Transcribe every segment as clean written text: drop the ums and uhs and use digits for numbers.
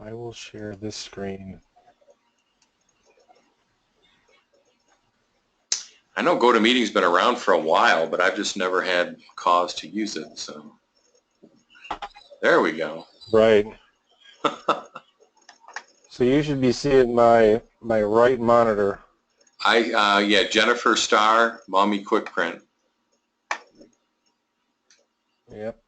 I will share this screen. I know GoToMeeting's been around for a while, but I've just never had cause to use it. So there we go. Right. So you should be seeing my right monitor. Yeah, Jennifer Starr, Mommy Quick Print. Yep.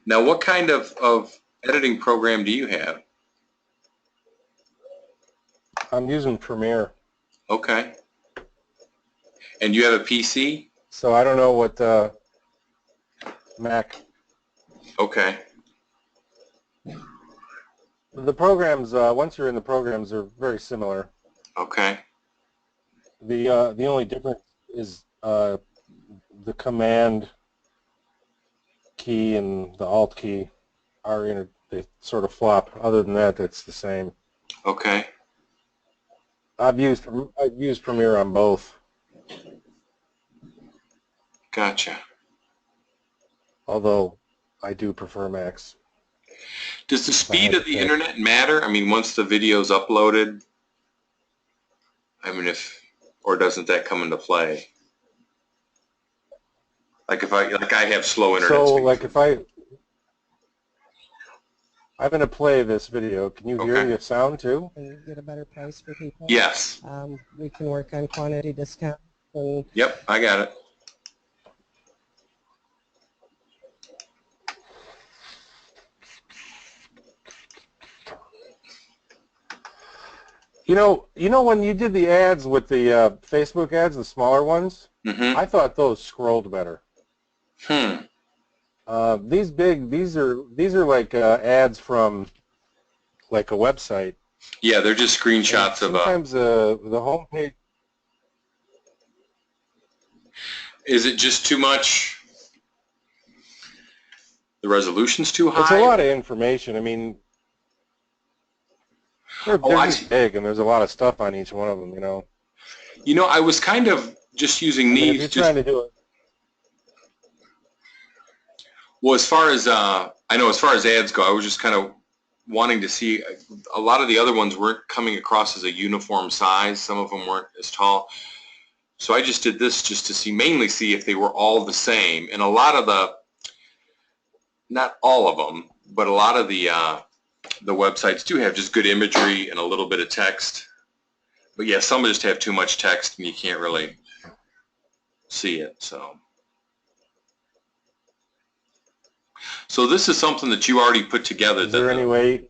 Now, what kind of editing program do you have? I'm using Premiere. Okay. And you have a PC? So I don't know what Mac. Okay. The programs, once you're in the programs, are very similar. Okay. The only difference is the Command key and the Alt key are they sort of flop. Other than that, it's the same. Okay. I've used Premiere on both. Gotcha. Although I do prefer Macs. Does the speed of the internet matter? I mean, once the video's uploaded, I mean, or doesn't that come into play? Like if I have slow internet So speed. like if I'm going to play this video, can you hear the sound too? Can you get a better price for people? Yes. We can work on quantity discount. Yep, I got it. You know when you did the ads with the Facebook ads, the smaller ones, I thought those scrolled better. These are like ads from like a website. Yeah, they're just screenshots of sometimes the homepage. Is it just too much? The resolution's too high? It's a lot of information. I mean, they're just big, and there's a lot of stuff on each one of them, you know. You know, I was kind of just using these. If you're trying to do it. Well, as far as I know, as far as ads go, I was just kind of wanting to see. A lot of the other ones weren't coming across as a uniform size. Some of them weren't as tall. So I just did this just to mainly see if they were all the same. And a lot of not all of them, but a lot of the websites do have just good imagery and a little bit of text. But yeah, some just have too much text and you can't really see it. So this is something that you already put together. Is there any way?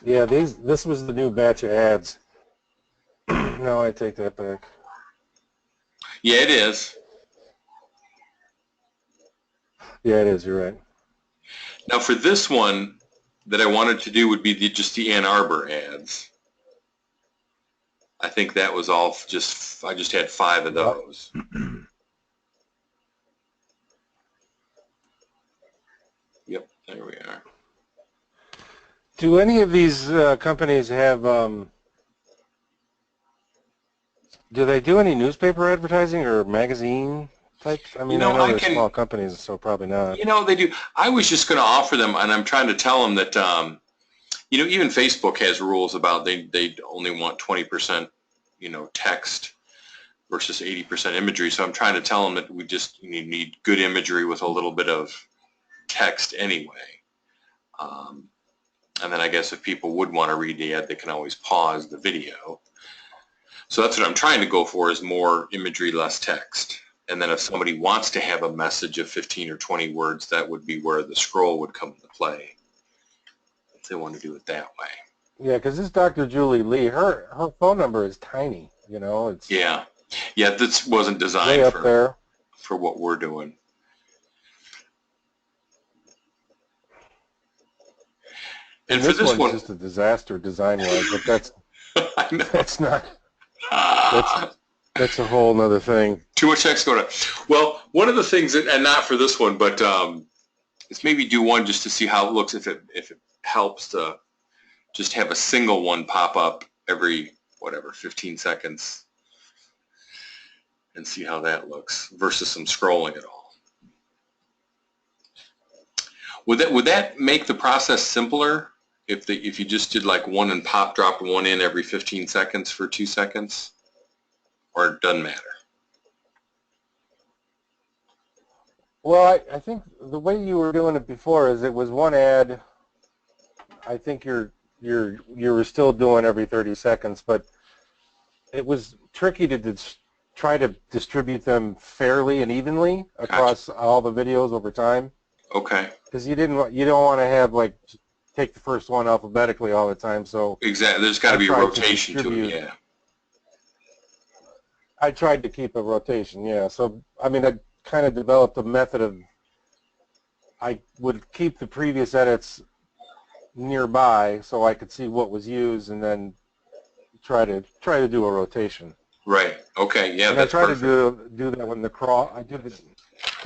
Yeah, this was the new batch of ads. No, I take that back. Yeah, it is. Yeah, it is. You're right. Now, for this one that I wanted to do would be just the Ann Arbor ads. I think that was all I just had 5 of those. Yep, there we are. Do any of these companies have, do they do any newspaper advertising or magazine types? I mean, I know they're small companies, so probably not. You know, they do. I was just going to offer them, and I'm trying to tell them that, you know, even Facebook has rules about they only want 20%, you know, text versus 80% imagery. So I'm trying to tell them that we just need good imagery with a little bit of text anyway. And then I guess if people would want to read the ad, they can always pause the video. So that's what I'm trying to go for, is more imagery, less text. And then if somebody wants to have a message of 15 or 20 words, that would be where the scroll would come into play, if they want to do it that way. Yeah, because this Dr. Julie Lee, her phone number is tiny, you know. It's yeah, this wasn't designed way up there for what we're doing. And for this one, just a disaster design-wise, but that's not. That's a whole other thing. Too much text going on. Well, one of the things, and not for this one, but is maybe do one just to see how it looks, if it helps to just have a single one pop up every whatever, 15 seconds and see how that looks versus some scrolling at all. Would that make the process simpler if you just did like one and dropped one in every 15 seconds for 2 seconds, or it doesn't matter? Well, I think the way you were doing it before is it was one ad. I think you were still doing every 30 seconds, but it was tricky to try to distribute them fairly and evenly across all the videos over time. Okay. Because you don't want to have like take the first one alphabetically all the time. So exactly, there's got to be a rotation to it. Yeah. I tried to keep a rotation. Yeah. So I mean, I kind of developed a method of I would keep the previous edits nearby so I could see what was used, and then try to do a rotation. Right. Okay. Yeah. And that's I try perfect. to do that when the crawl. I do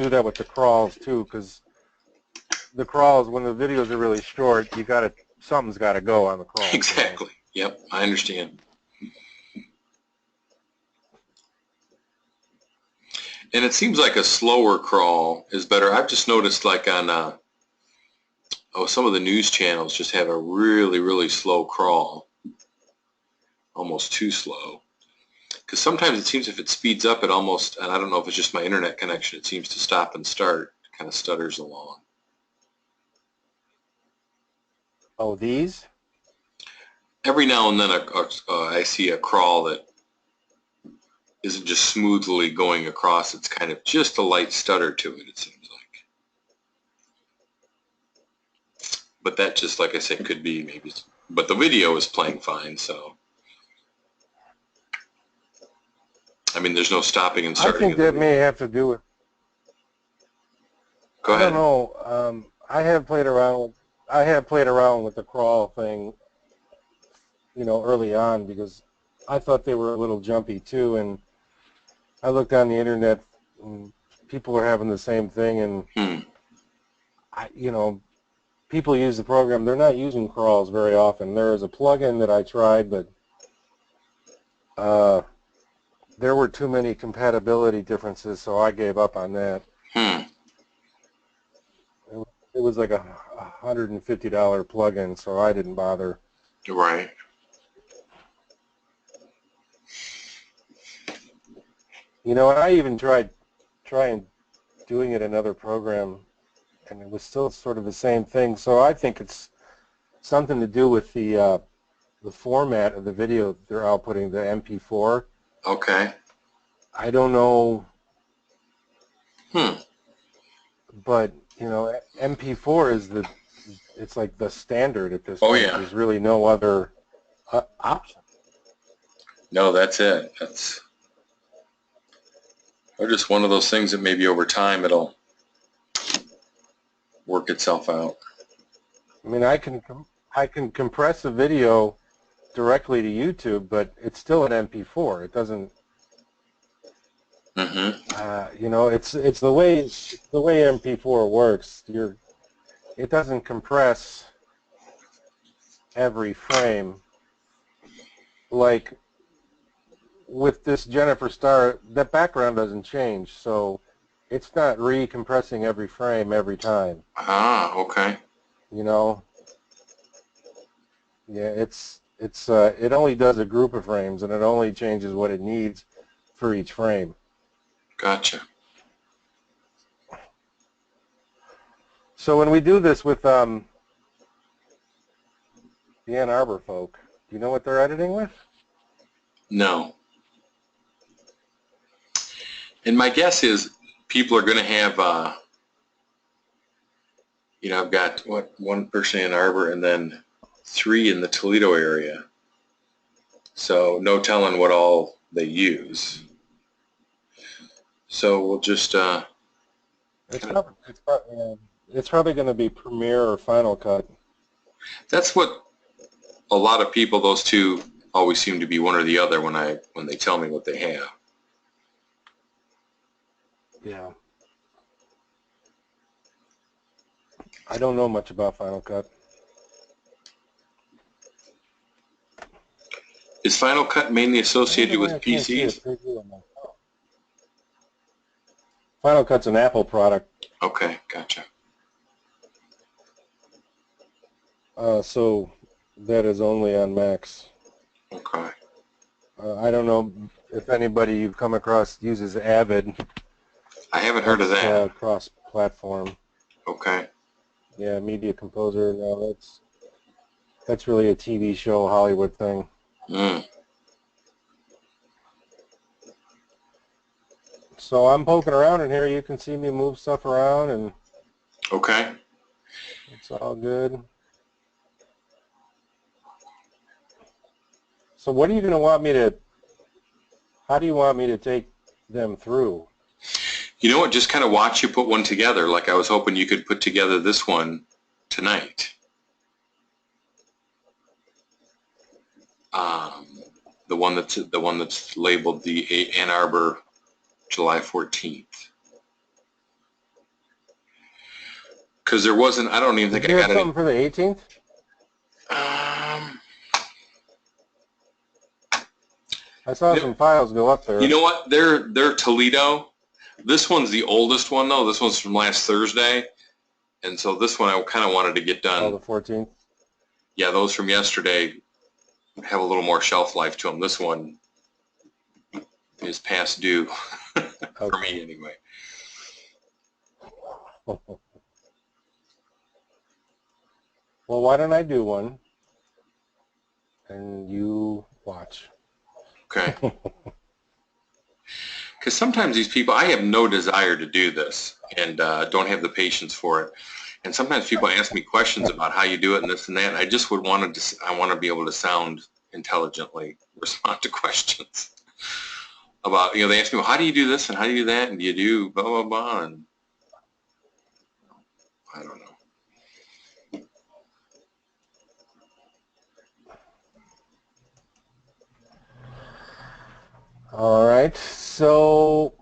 that with the crawls too, because the crawls, when the videos are really short, something's got to go on the crawl. Exactly. You know? Yep. I understand. And it seems like a slower crawl is better. I've just noticed, like on some of the news channels just have a really, really slow crawl, almost too slow. Because sometimes it seems if it speeds up, it almost, and I don't know if it's just my internet connection, it seems to stop and start, kind of stutters along. Oh, these? Every now and then I see a crawl that isn't just smoothly going across. It's kind of just a light stutter to it seems like. But that just, like I said, could be maybe. But the video is playing fine, so. I mean, there's no stopping and starting. I think that may have to do with. Go ahead. I don't know. I have played around with the crawl thing, early on, because I thought they were a little jumpy too, and I looked on the internet and people were having the same thing, and people use the program. They're not using crawls very often. There is a plugin that I tried, but there were too many compatibility differences, so I gave up on that. It was like a $150 plugin, so I didn't bother. Right. And I even tried doing it in another program, and it was still sort of the same thing. So I think it's something to do with the format of the video they're outputting, the MP4. Okay. I don't know. But MP4 is it's like the standard at this point. Oh yeah. There's really no other option. No, that's it. Or just one of those things that maybe over time it'll work itself out. I mean, I can compress a video directly to YouTube, but it's still an MP4. It doesn't. It's the way MP4 works. It doesn't compress every frame like with this Jennifer Star. The background doesn't change, so it's not recompressing every frame every time. Ah, okay. Yeah, it only does a group of frames, and it only changes what it needs for each frame. Gotcha. So when we do this with the Ann Arbor folk, do you know what they're editing with? No. And my guess is people are going to have, I've got, one person in Ann Arbor and then 3 in the Toledo area. So no telling what all they use. So we'll just... It's probably going to be Premiere or Final Cut. That's what a lot of people, those two always seem to be one or the other when they tell me what they have. Yeah. I don't know much about Final Cut. Is Final Cut mainly I associated don't know why I with can't see a PCs? preview on my phone. Final Cut's an Apple product, Okay, gotcha. so that is only on Macs. Okay. I don't know if anybody you've come across uses Avid. I haven't heard of That's that. cross-platform. Okay. Yeah, Media Composer. No, that's really a TV show Hollywood thing. Mm. So I'm poking around in here. You can see me move stuff around, and Okay. it's all good. So what are you going to want me to, how do you want me to take them through? You know what? Just kind of watch you put one together. Like I was hoping you could put together this one tonight. The one that's labeled the Ann Arbor July 14th. Because there wasn't. I don't even think Did I you have got any. something for the 18th? I saw some files go up there. You know what? They're Toledo. This one's the oldest one though. This one's from last Thursday, and so this one I kind of wanted to get done. Oh, the 14th? Yeah, those from yesterday have a little more shelf life to them. This one is past due for me anyway. Well, why don't I do one, and you watch. Okay. Because sometimes these people, I have no desire to do this and don't have the patience for it. And sometimes people ask me questions about how you do it and this and that. And I just would want to, I want to be able to sound intelligently, respond to questions about, they ask me, well, how do you do this and how do you do that? And do you do blah, blah, blah? And I don't know. All right, so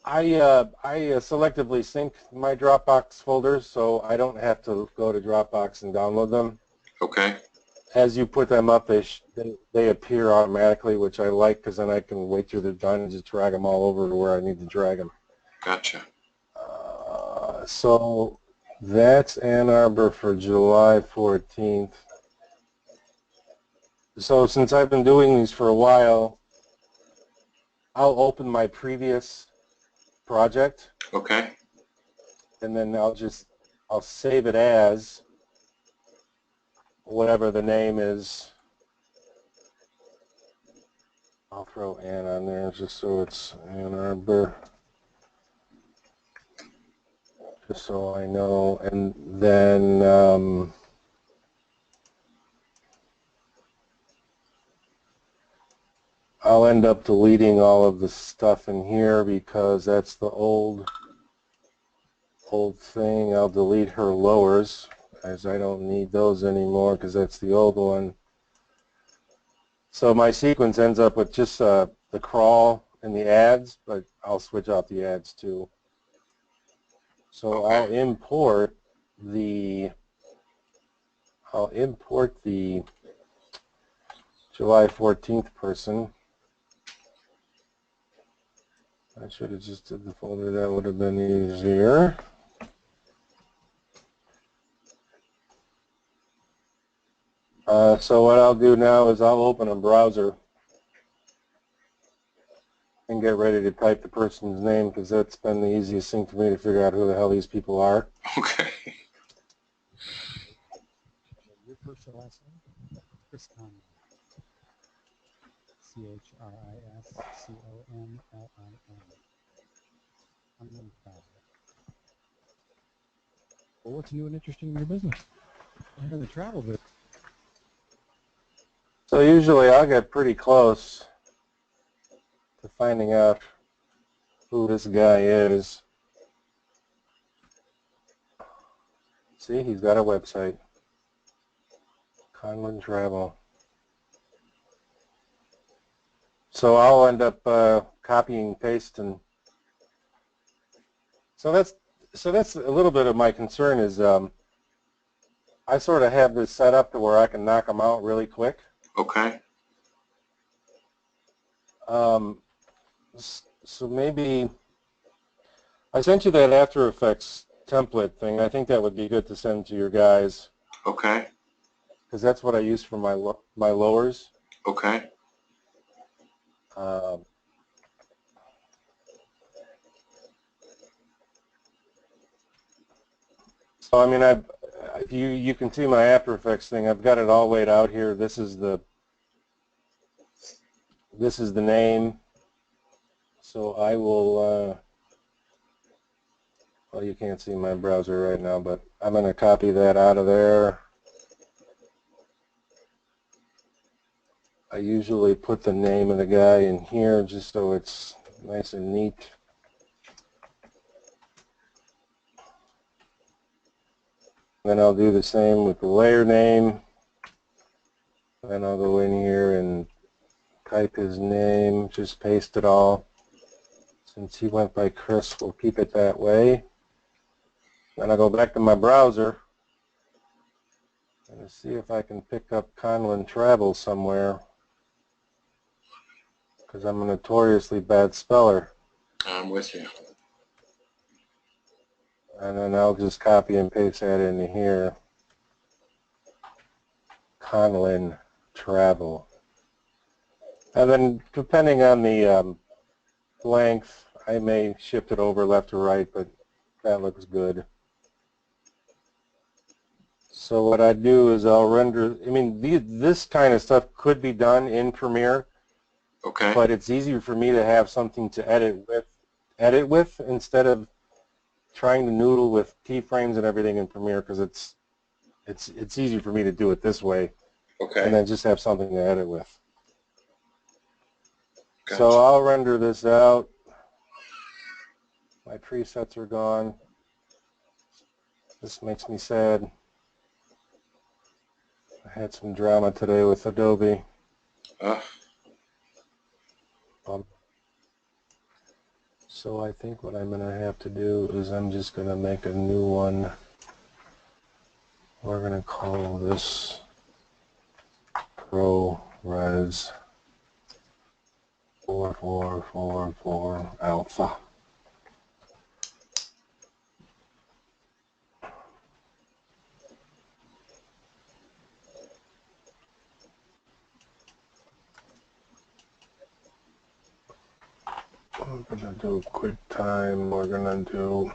I selectively sync my Dropbox folders, so I don't have to go to Dropbox and download them. Okay. As you put them up, they appear automatically, which I like because then I can wait till they're done and just drag them all over to where I need to drag them. Gotcha. So that's Ann Arbor for July 14th. So since I've been doing these for a while, I'll open my previous project. Okay. And then I'll save it as whatever the name is. I'll throw Ann on there just so it's Ann Arbor. Just so I know. And then I'll end up deleting all of the stuff in here because that's the old thing. I'll delete her lowers as I don't need those anymore because that's the old one. So my sequence ends up with just the crawl and the ads, but I'll switch out the ads too. So Okay. I'll import the July 14th person. I should have just did the folder. That would have been easier. So what I'll do now is I'll open a browser and get ready to type the person's name because that's been the easiest thing for me to figure out who the hell these people are. Okay. Your first or last name? Chris Conlon. CHRISCONLIN. Well, what's new and interesting in your business? In the travel business. So usually I'll get pretty close to finding out who this guy is. See, he's got a website. Conlon Travel. So I'll end up copying, pasting. So that's a little bit of my concern is I sort of have this set up to where I can knock them out really quick. Okay. So maybe I sent you that After Effects template thing. I think that would be good to send to your guys Okay. because that's what I use for my lowers. Okay. Um, so I mean, you can see my After Effects thing. I've got it all laid out here. This is the name. So I will. Well, you can't see my browser right now, but I'm going to copy that out of there. I usually put the name of the guy in here just so it's nice and neat. Then I'll do the same with the layer name. Then I'll go in here and type his name, just paste it all. Since he went by Chris, we'll keep it that way. Then I'll go back to my browser and see if I can pick up Conlin Travel somewhere, because I'm a notoriously bad speller. I'm with you. And then I'll just copy and paste that into here. Conlin Travel. And then depending on the length, I may shift it over left or right, but that looks good. So what I do is I'll render, I mean, this kind of stuff could be done in Premiere, Okay. but it's easier for me to have something to edit with instead of trying to noodle with keyframes and everything in Premiere, because it's easier for me to do it this way Okay. and then just have something to edit with. Gotcha. So I'll render this out. My presets are gone. This makes me sad. I had some drama today with Adobe. So I think what I'm going to have to do is I'm just going to make a new one. We're going to call this ProRes 4444 Alpha. I'm going to do QuickTime. We're going to do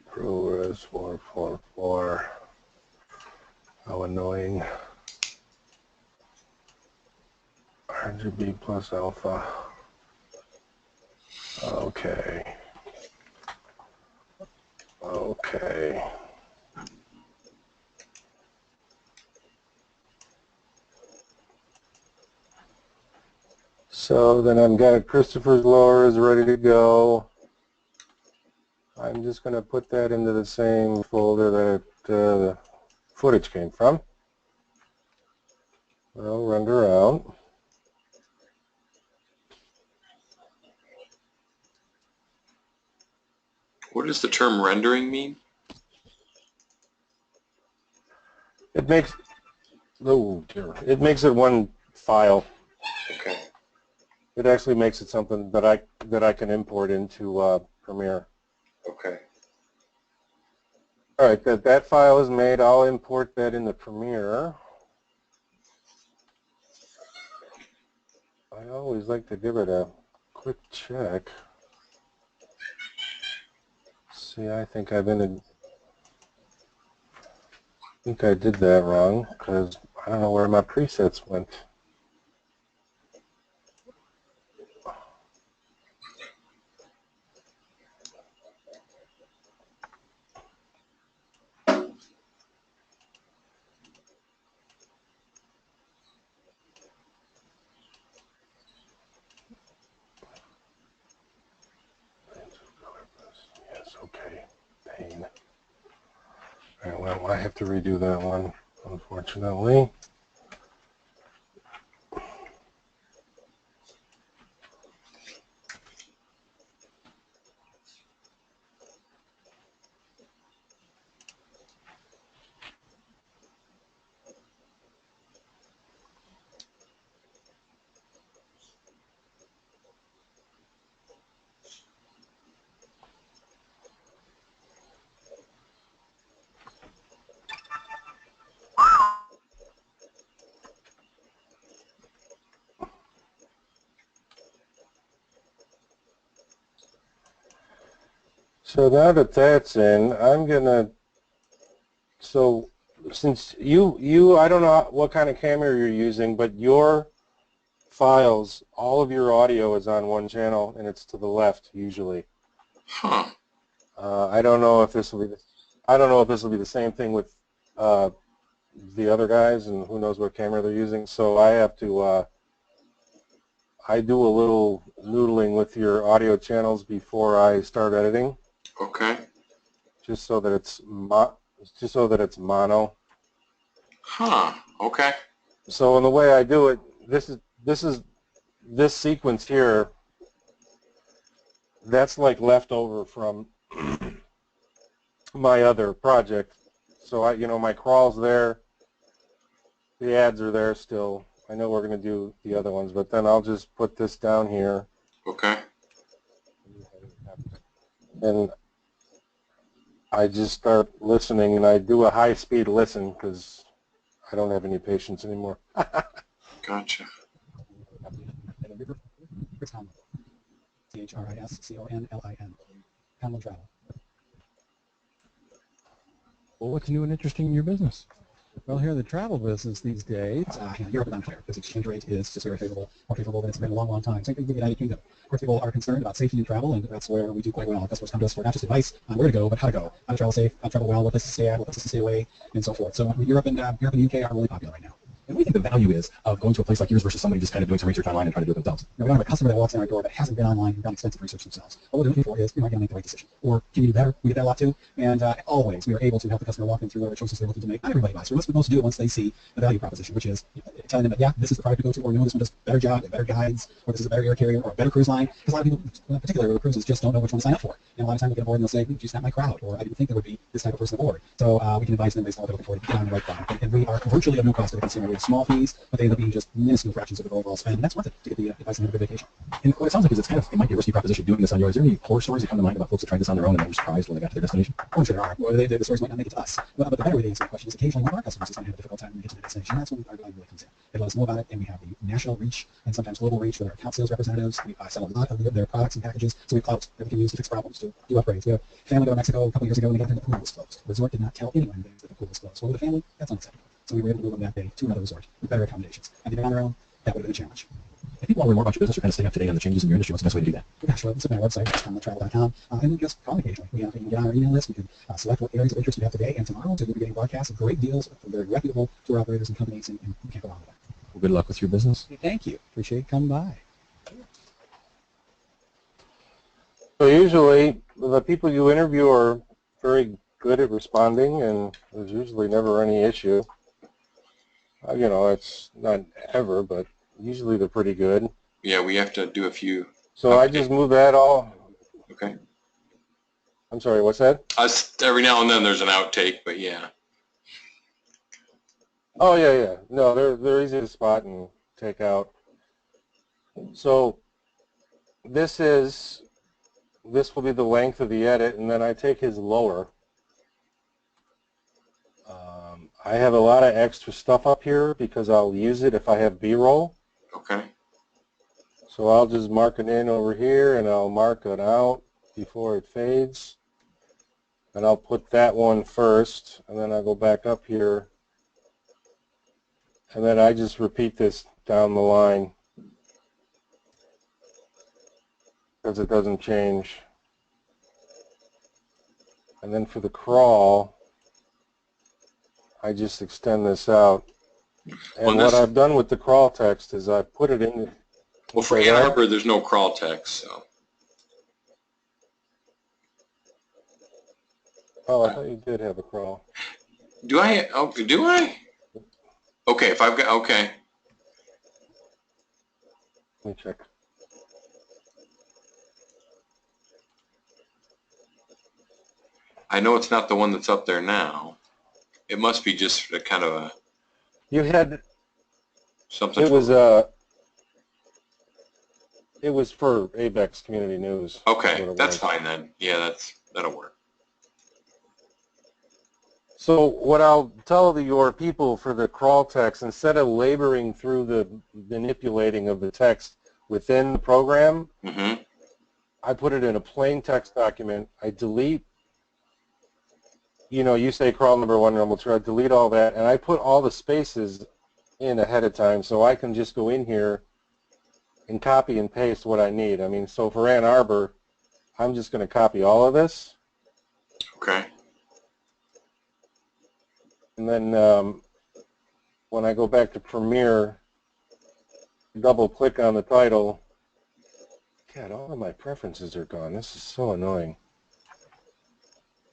ProRes 444. How annoying. RGB plus alpha. Okay. Okay. So then I've got Christopher's lowers ready to go. I'm just going to put that into the same folder that the footage came from. I'll render out. What does the term rendering mean? It makes, oh dear, it makes it one file. Okay. It actually makes it something that I can import into Premiere. Okay. All right, that file is made. I'll import that into Premiere. I always like to give it a quick check. See, I think I did that wrong because I don't know where my presets went. Yes, okay. Pain. All right, well, I have to redo that one, unfortunately. So now that that's in, I'm gonna, so since I don't know what kind of camera you're using, but your files, all of your audio is on one channel and it's to the left usually. Huh. I don't know if this will be, the same thing with the other guys, and who knows what camera they're using. So I have to, I do a little noodling with your audio channels before I start editing, Okay. just so that it's mono. Huh. Okay. So in the way I do it, this sequence here, that's like leftover from my other project. So my crawl's there, the ads are there still. I know we're going to do the other ones, but then I'll just put this down here. Okay. And I just start listening, and I do a high-speed listen because I don't have any patience anymore. Gotcha. Chris Conlon. CHRISCONLIN. Conlon Travel. Well, what's new and interesting in your business? Well, here in the travel business these days, Europe is unclear. This exchange rate is just very favorable, more favorable than it's been in a long, long time. Same thing with the United Kingdom. Of course, people are concerned about safety in travel, and that's where we do quite well. Customers come to us for not just advice on where to go, but how to go, how to travel safe, how to travel well, what places to stay at, what places to stay away, and so forth. So Europe and the UK are really popular right now. And we think the value is of going to a place like yours versus somebody just kind of doing some research online and trying to do it themselves. We don't have a customer that walks in our door that hasn't been online and done extensive research themselves. What we're looking for is, you're not going to make the right decision. Or can you do better? We get that a lot too. And always we are able to help the customer walk them through whatever choices they're looking to make. Not everybody buys. So what's supposed to do once they see the value proposition, which is telling them that, yeah, this is the product to go to, or no, this one does a better job, better guides, or this is a better air carrier, or a better cruise line. Because a lot of people, particularly with cruises, just don't know which one to sign up for. And a lot of times they get aboard and they'll say, geez, not my crowd, or I didn't think there would be this type of person aboard. So we can advise them based on what they're looking for to get on the right product. And we are virtually of no cost to the consumer. We have small fees, but they end up being just minuscule fractions of the overall spend, and that's worth it to get the advice and have a good vacation. And what it sounds like is it might be a risky proposition doing this on yours. Is there any horror stories that come to mind about folks that tried this on their own and then were surprised when they got to their destination? I'm sure there are. Well, the stories might not make it to us. But the better way to answer the question is occasionally one of our customers is going to have a difficult time when they get to the destination. That's when our value really comes in. They let us know about it, and we have the national reach and sometimes global reach with our account sales representatives. We sell a lot of their products and packages, so we have clout that we can use to fix problems, to do upgrades. We have a family go to Mexico a couple years ago, and they got there and the pool was closed. The resort did not tell anyone that the pool was closed. Well, with a family, that's unacceptable. So we were able to move them that day to another resort with better accommodations. Had they been on their own, that would have been a challenge. If people want to learn more about your business or kind of stay up to date on the changes in your industry, what's the best way to do that? Gosh, well, visit my website, conlontravel.com, and then just call me occasionally. You can get on our email list. We can select what areas of interest you have today and tomorrow, so you'll be getting broadcasts of great deals from very reputable tour operators and companies, and you can't go wrong with that. Well, good luck with your business. Thank you. Appreciate you coming by. So usually the people you interview are very good at responding, and there's usually never any issue. It's not ever, but usually they're pretty good. Yeah, we have to do a few. So I just move that all. Okay. I'm sorry, what's that? Every now and then there's an outtake, but yeah. Oh yeah. No, they're easy to spot and take out. So this will be the length of the edit, and then I take his lower. I have a lot of extra stuff up here because I'll use it if I have B-roll. Okay. So I'll just mark it in over here, and I'll mark it out before it fades. And I'll put that one first, and then I'll go back up here. And then I just repeat this down the line because it doesn't change. And then for the crawl, I just extend this out. And what I've done with the crawl text is I put it in. Well, for Ann Arbor, there's no crawl text, so. Oh, I thought you did have a crawl. Do I? Oh, do I? Okay, if I've got, okay. Let me check. I know it's not the one that's up there now. It must be just a kind of a. You had. Something. It was for ABEX Community News. Okay, that's fine then. Yeah, that'll work. So what I'll tell your people for the crawl text, instead of laboring through the manipulating of the text within the program, I put it in a plain text document. I delete, you say crawl number 1, number 2. I delete all that, and I put all the spaces in ahead of time so I can just go in here and copy and paste what I need. I mean, so for Ann Arbor, I'm just going to copy all of this. Okay. And then when I go back to Premiere, double click on the title. God, all of my preferences are gone. This is so annoying.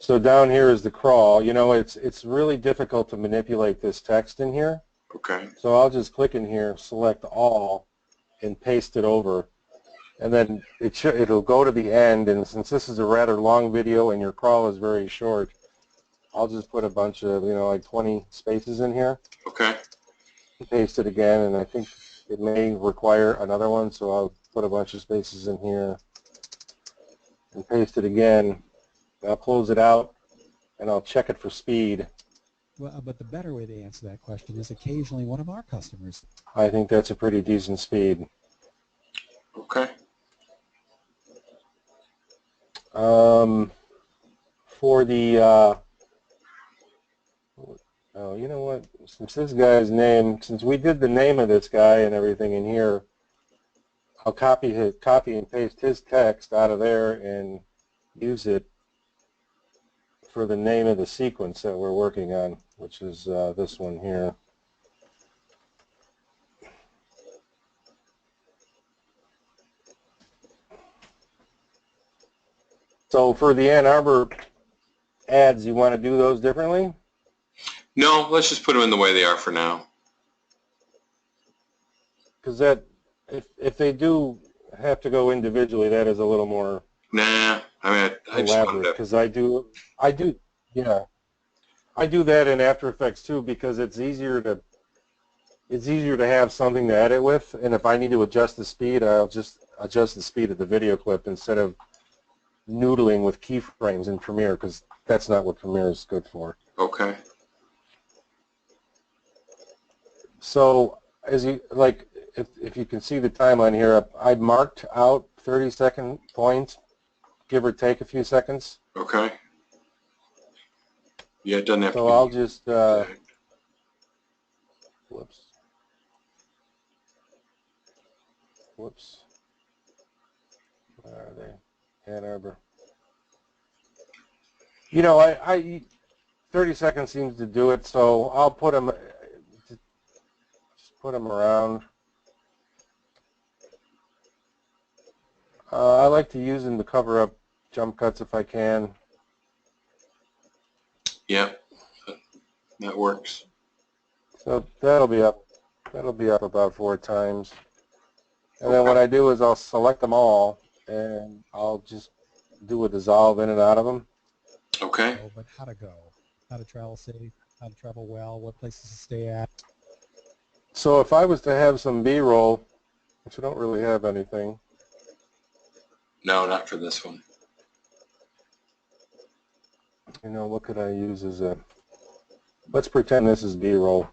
So down here is the crawl. It's really difficult to manipulate this text in here. Okay. So I'll just click in here, select all, and paste it over. And then it'll go to the end, and since this is a rather long video and your crawl is very short, I'll just put a bunch of, like 20 spaces in here. Okay. Paste it again, and I think it may require another one, so I'll put a bunch of spaces in here and paste it again. I'll close it out, and I'll check it for speed. Well, but the better way to answer that question is occasionally one of our customers. I think that's a pretty decent speed. Okay. For the, oh, you know what? Since we did the name of this guy and everything in here, I'll copy and paste his text out of there and use it for the name of the sequence that we're working on, which is this one here. So for the Ann Arbor ads, you want to do those differently? No, let's just put them in the way they are for now. Because if they do have to go individually, that is a little more Nah, I mean, I just wanted elaborate. to. Because I do that in After Effects too, because it's easier to have something to edit with, and if I need to adjust the speed, I'll just adjust the speed of the video clip instead of noodling with keyframes in Premiere, because that's not what Premiere is good for. Okay. So as you if you can see the timeline here, I marked out 30-second points, give or take a few seconds. Okay. Yeah, it doesn't have to So be. I'll just whoops. Where are they? Ann Arbor. I 30 seconds seems to do it, so I'll put them around. I like to use them to cover up jump cuts if I can. Yeah, that works. So that'll be up about 4 times. And then what I do is I'll select them all, and I'll just do a dissolve in and out of them. Okay. Oh, but how to go, how to travel safe, how to travel well, what places to stay at. So if I was to have some B-roll, which I don't really have anything. No, not for this one. What could I use as a... Let's pretend this is B-roll.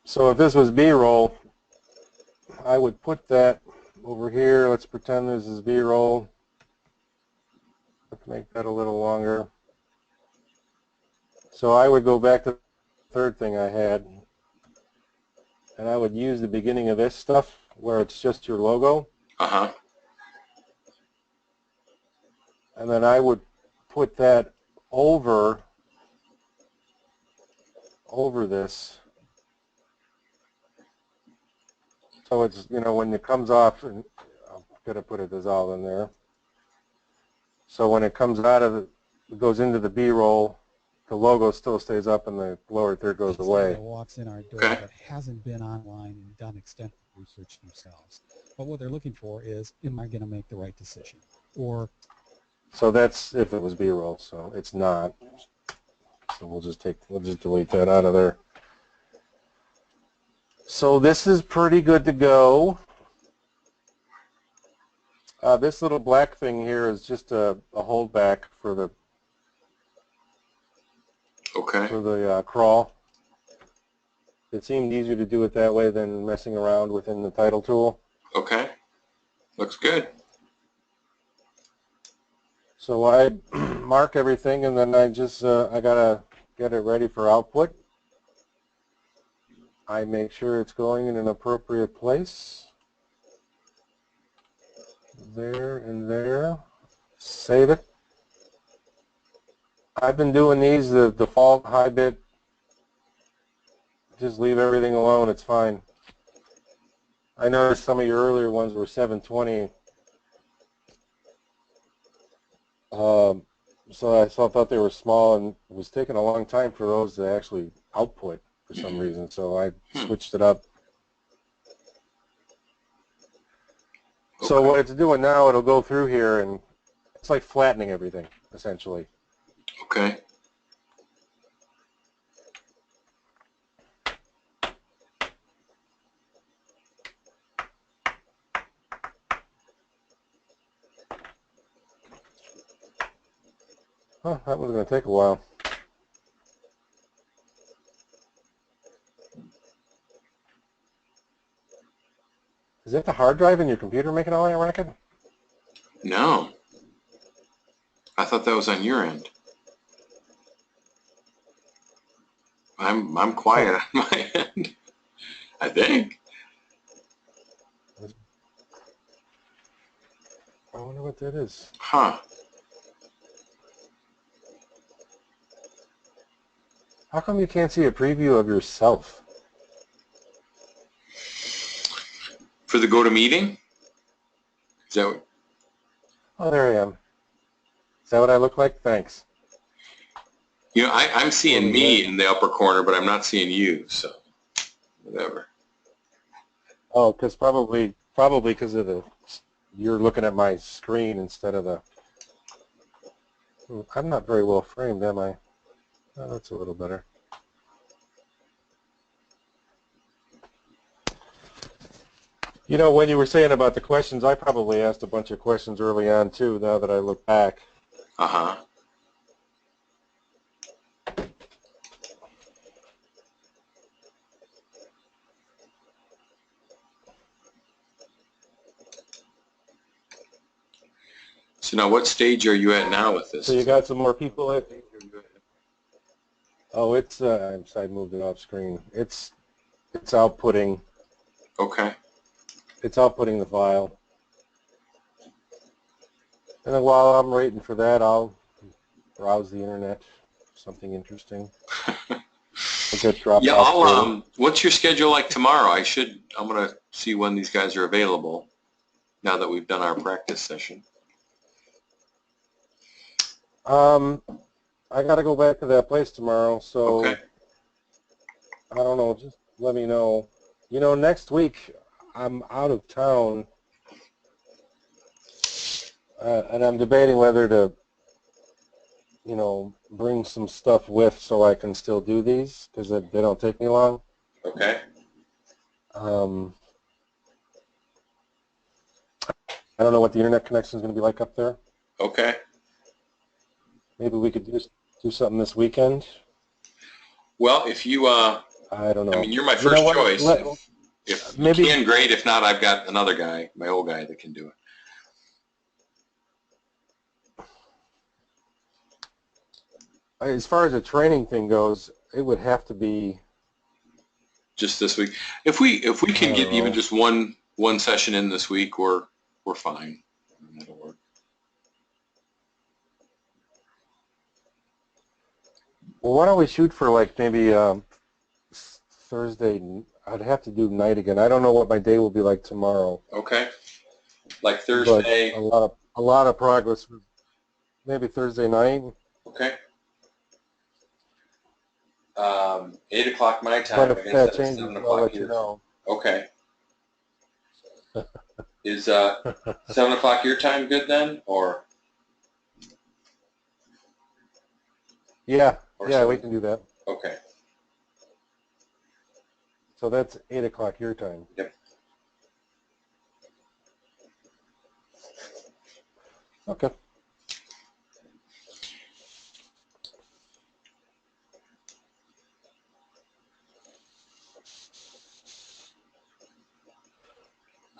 So if this was B-roll, I would put that over here. Let's pretend this is B-roll. Let's make that a little longer. So I would go back to the third thing I had, and I would use the beginning of this stuff where it's just your logo. Uh-huh. And then I would put that over this. So it's, when it comes off, and I'm going to put a dissolve in there. So when it comes out of it goes into the B-roll, the logo still stays up and the lower third goes away. That walks in our door Okay. that hasn't been online and done extensive research themselves. But what they're looking for is, am I going to make the right decision? Or So that's if it was B-roll, so it's not. So we'll just delete that out of there. So this is pretty good to go. This little black thing here is just a holdback for the crawl. It seemed easier to do it that way than messing around within the title tool. Okay. Looks good. So I mark everything, and then I just I gotta get it ready for output. I make sure it's going in an appropriate place. There and there. Save it. I've been doing these the default high bit. Just leave everything alone. It's fine. I noticed some of your earlier ones were 720. So I thought they were small, and it was taking a long time for those to actually output for some reason. So I switched it up. So Okay. what it's doing now, it'll go through here, and it's like flattening everything, essentially. Okay. Huh, that was going to take a while. Is that the hard drive in your computer making all that racket? No. I thought that was on your end. I'm quiet on my end. I think. I wonder what that is. Huh. How come you can't see a preview of yourself? For the GoToMeeting? Is that what? Oh, there I am. Is that what I look like? Thanks. You know, I'm seeing Totally me right. in the upper corner, but I'm not seeing you, so whatever. Oh, because probably because of the you're looking at my screen instead of the. I'm not very well framed, am I? Oh, that's a little better. You know, when you were saying about the questions, I probably asked a bunch of questions early on too. Now that I look back. Uh-huh. So now what stage are you at now with this? So you got some more people at. Oh, it's I moved it off screen. It's outputting. Okay. It's outputting the file. And then while I'm waiting for that, I'll browse the internet. Something interesting. Look at Yeah, Dropbox data. what's your schedule like tomorrow? I'm gonna see when these guys are available now that we've done our practice session. I got to go back to that place tomorrow, so Okay. I don't know. Just let me know. You know, next week I'm out of town, and I'm debating whether to, you know, bring some stuff with so I can still do these because they don't take me long. Okay. I don't know what the internet connection is going to be like up there. Okay. Maybe we could do something this weekend. Well, if you, I don't I know. mean, you're my You know first what? choice. If you Maybe can, great. If not, I've got another guy, my old guy, that can do it. as far as the training thing goes, it would have to be. Just this week. If we I can don't get even know. just one session in this week, we're fine. That'll work. Well, why don't we shoot for like maybe Thursday? I'd have to do night again. I don't know what my day will be like tomorrow, Okay. Like but Thursday. a lot of progress. Maybe Thursday night, Okay. 8 o'clock my but time. I if guess that that's changes, 7 I'll o'clock let you yours. know. Okay. Is 7 o'clock your time good then, or Yeah, yeah, we 7? can do that. Okay. So that's 8 o'clock your time. Yep. Okay.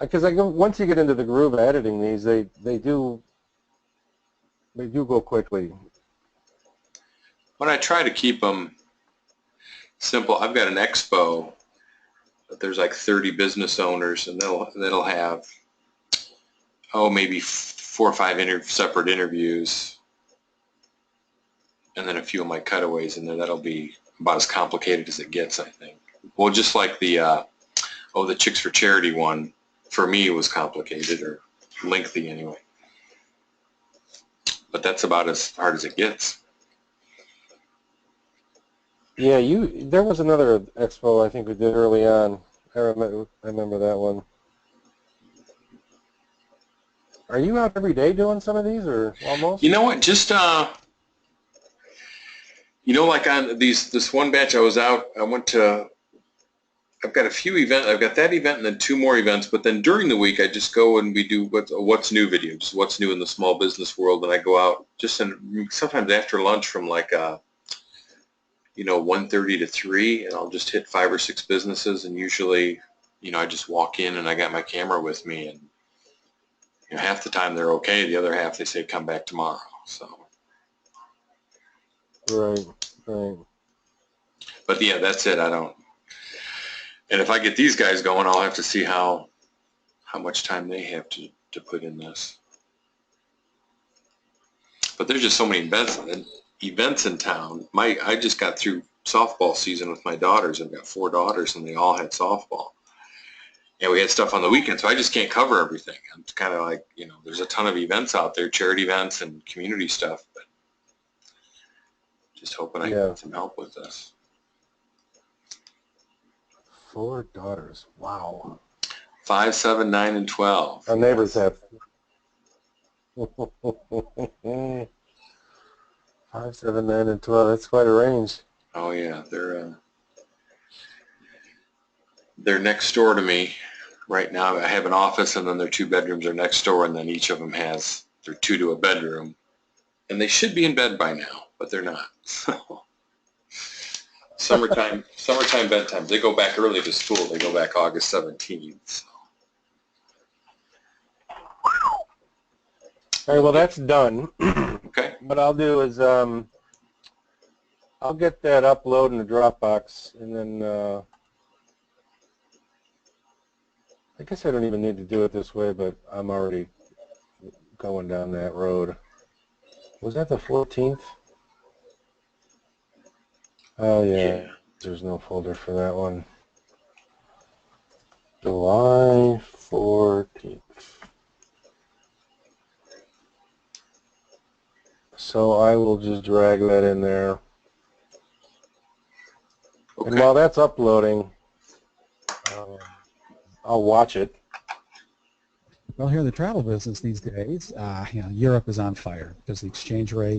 because once you get into the groove of editing these, they do go quickly. But I try to keep them simple. I've got an expo that there's like 30 business owners, and they'll have maybe 4 or 5 separate interviews, and then a few of my cutaways in there. That'll be about as complicated as it gets, I think. Well, just like the Chicks for Charity one, for me was complicated, or lengthy anyway. But that's about as hard as it gets. Yeah, there was another expo I think we did early on. I remember that one. Are you out every day doing some of these, or almost? You know what? Just like on this one batch I was out, I've got a few events. I've got that event and then 2 more events. But then during the week, I just go and we do what's new videos, what's new in the small business world, and I go out sometimes after lunch from like 1:30 to 3, and I'll just hit 5 or 6 businesses, and usually, I just walk in and I got my camera with me, and half the time they're okay, the other half they say come back tomorrow. So. Right. But yeah, that's it. And if I get these guys going, I'll have to see how much time they have to put in this. But there's just so many events in town. I just got through softball season with my daughters. I've got 4 daughters, and they all had softball. And we had stuff on the weekend, so I just can't cover everything. I'm kind of like, there's a ton of events out there, charity events and community stuff, but just hoping I can get some help with this. 4 daughters. Wow. 5, 7, 9, and 12. Our neighbors have 5, 7, 9, and 12. That's quite a range. Oh yeah, they're next door to me right now. I have an office, and then their 2 bedrooms are next door, and then each of them has their 2 to a bedroom, and they should be in bed by now, but they're not. So summertime bedtime. They go back early to school. They go back August 17th. So. All right, well, that's done. Okay. What I'll do is I'll get that upload in the Dropbox, and then I guess I don't even need to do it this way, but I'm already going down that road. Was that the 14th? Oh, yeah. There's no folder for that one. July 14th. So I will just drag that in there. Okay. And while that's uploading, I'll watch it. Well, here in the travel business these days, Europe is on fire because the exchange rate